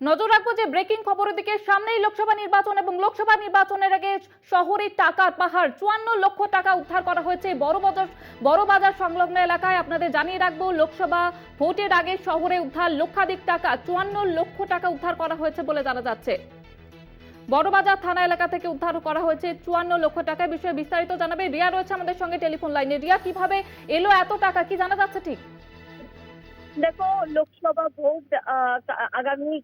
নজর রাখবো যে ব্রেকিং খবরের দিকে। সামনেই লোকসভা নির্বাচন এবং লোকসভা নির্বাচনের আগে শহরে টাকার পাহাড় 54 লক্ষ টাকা উদ্ধার করা হয়েছে বড় বাজার সংলগ্ন এলাকায়। আপনাদের জানিয়ে রাখবো লোকসভা ভোটের আগে শহরে উদ্ধার লক্ষাধিক টাকা, 54 লক্ষ টাকা উদ্ধার করা হয়েছে বলে জানা যাচ্ছে। বড়বাজার থানা এলাকা থেকে উদ্ধার করা হয়েছে 54 লক্ষ টাকা। বিষয়ে বিস্তারিত জানাবে রিয়া, রয়েছে আমাদের সঙ্গে টেলিফোন লাইনে। রিয়া, কিভাবে এলো এত টাকা, কি জানা যাচ্ছে ঠিক? দেখো, লোকসভা ভোট আগামী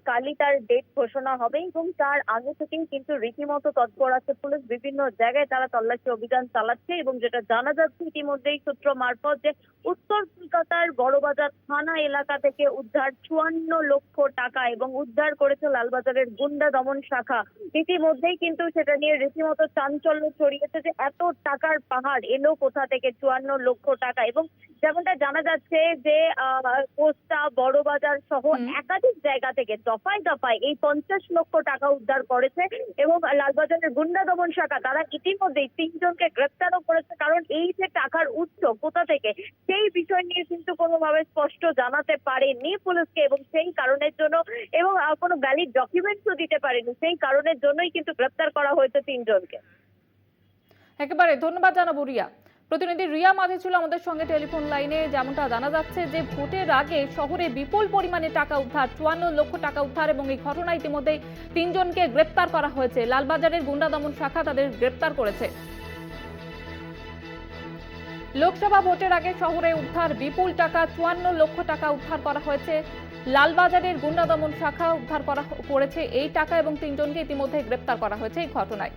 কালই তার ডেট ঘোষণা হবে এবং তার আগে থেকেই কিন্তু রীতিমতো তৎপর আছে পুলিশ। বিভিন্ন জায়গায় তারা তল্লাশি অভিযান চালাচ্ছে এবং যেটা জানা যাচ্ছে ইতিমধ্যেই সূত্র মারফত যে উত্তর কলকাতার বড়বাজার থানা এলাকা থেকে উদ্ধার 54 লক্ষ টাকা এবং উদ্ধার করেছে লালবাজারের গুন্ডা দমন শাখা। ইতিমধ্যেই কিন্তু সেটা নিয়ে রীতিমতো চাঞ্চল্য ছড়িয়েছে যে এত টাকার পাহাড় এলো কোথা থেকে 54 লক্ষ টাকা। এবং যেমনটা জানা যাচ্ছে যে কোস্টা, বড়বাজার সহ একাধিক জায়গা থেকে দফায় দফায় এই 50 লক্ষ টাকা উদ্ধার করেছে এবং লালবাজারের গুন্ডা দমন শাখা তারা ইতিমধ্যেই 3 জনকে গ্রেপ্তারও করেছে। কারণ এই যে টাকার উৎস কোথা থেকে সেই বিষয় নিয়ে কিন্তু কোনোভাবে স্পষ্ট জানাতে পারেনি পুলিশকে এবং সেই কারণের জন্য এবং কোনো ভ্যালিড ডকুমেন্টসও দিতে পারেনি। সেই কারণের জন্যই কিন্তু গ্রেপ্তার করা হয়েছে 3 জনকে। একেবারে ধন্যবাদ জানাবো রিয়া। প্রতিনিধি রিয়া মাঝি ছিল আমাদের সঙ্গে টেলিফোন লাইনে। যেমনটা জানা যাচ্ছে যে ভোটের আগে শহরে বিপুল পরিমাণে টাকা উদ্ধার, 54 লক্ষ টাকা উদ্ধার এবং এই ঘটনায় ইতিমধ্যে 3 জনকে গ্রেপ্তার করা হয়েছে। লালবাজারের গুন্ডা দমন শাখা তাদের গ্রেপ্তার করেছে। লোকসভা ভোটের আগে শহরে উদ্ধার বিপুল টাকা, 54 লক্ষ টাকা উদ্ধার করা হয়েছে। লালবাজারের গুন্ডা দমন শাখা উদ্ধার করেছে এই টাকা এবং 3 জনকে ইতিমধ্যে গ্রেপ্তার করা হয়েছে এই ঘটনায়।